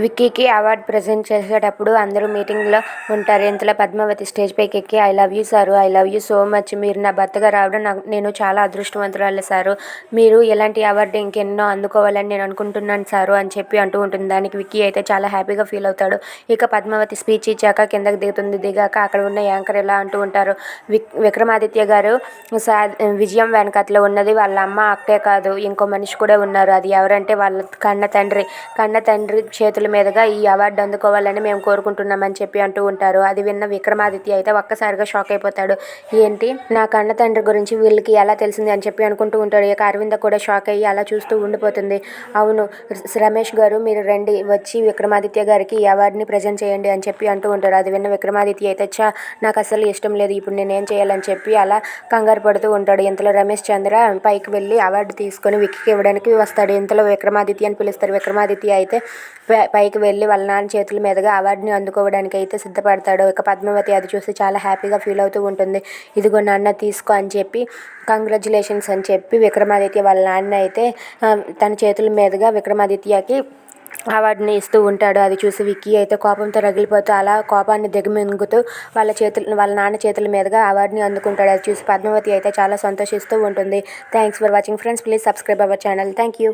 విక్కీకి award present చేసేటప్పుడు అందరూ మీటింగ్లో ఉంటారు. ఇంతలో పద్మావతి స్టేజ్ పైకి ఎక్కి I love you sir, I love you so much, మీరు నా భర్తగా రావడం నేను చాలా అదృష్టవంతురాలు సారు, మీరు ఇలాంటి అవార్డు ఇంకెన్నో అందుకోవాలని నేను అనుకుంటున్నాను సారు అని చెప్పి అంటూ ఉంటుంది. దానికి విక్కీ అయితే చాలా హ్యాపీగా ఫీల్ అవుతాడు. ఇక పద్మావతి స్పీచ్ ఇచ్చాక కిందకి దిగుతుంది. దిగాక అక్కడ ఉన్న యాంకర్ ఇలా అంటూ ఉంటారు, విక్రమాదిత్య గారు విజయం వెనకట్లో ఉన్నది వాళ్ళ అమ్మ అక్కే కాదు, ఇంకో మనిషి కూడా ఉన్నారు. అది ఎవరంటే వాళ్ళ కన్న తండ్రి చేతుల మీదుగా ఈ అవార్డు అందుకోవాలని మేము కోరుకుంటున్నామని చెప్పి అంటూ ఉంటారు. అది విన్న విక్రమాదిత్య అయితే ఒక్కసారిగా షాక్ అయిపోతాడు. ఏంటి, నా కన్న తండ్రి గురించి వీళ్ళకి ఎలా తెలిసింది అని చెప్పి అనుకుంటూ ఉంటాడు. ఇక అరవింద కూడా షాక్ అయ్యి అలా చూస్తూ ఉండిపోతుంది. అవును రమేష్ గారు, మీరు రండి, వచ్చి విక్రమాదిత్య గారికి ఈ అవార్డుని ప్రజెంట్ చేయండి అని చెప్పి అంటూ ఉంటారు. అది విన్న విక్రమాదిత్య అయితే నాకు అసలు ఇష్టం లేదు, ఇప్పుడు నేనేం చేయాలని చెప్పి అలా కంగారు పడుతూ ఉంటాడు. ఇంతలో రమేష్ చంద్ర పైకి వెళ్ళి అవార్డు తీసుకొని విక్కీకి ఇవ్వడానికి వస్తాడు. ఇంతలో విక్రమాదిత్య అని పిలుస్తారు. విక్రమాదిత్య అయితే పైకి వెళ్ళి వాళ్ళ నాన్న చేతుల మీదుగా అవార్డుని అందుకోవడానికి అయితే సిద్ధపడతాడు. ఇక పద్మావతి అది చూసి చాలా హ్యాపీగా ఫీల్ అవుతూ ఉంటుంది. ఇదిగో నాన్న తీసుకో అని చెప్పి కంగ్రాచులేషన్స్ అని చెప్పి విక్రమాదిత్య వాళ్ళ నాన్న అయితే తన చేతుల మీదుగా విక్రమాదిత్యకి అవార్డుని ఇస్తూ ఉంటాడు. అది చూసి విక్కీ అయితే కోపంతో రగిలిపోతూ అలా కోపాన్ని దిగమింగుతూ వాళ్ళ నాన్న చేతుల మీదుగా అవార్డుని అందుకుంటాడు. అది చూసి పద్మావతి అయితే చాలా సంతోషిస్తూ ఉంటుంది. Thanks for watching friends, please subscribe our channel. Thank you.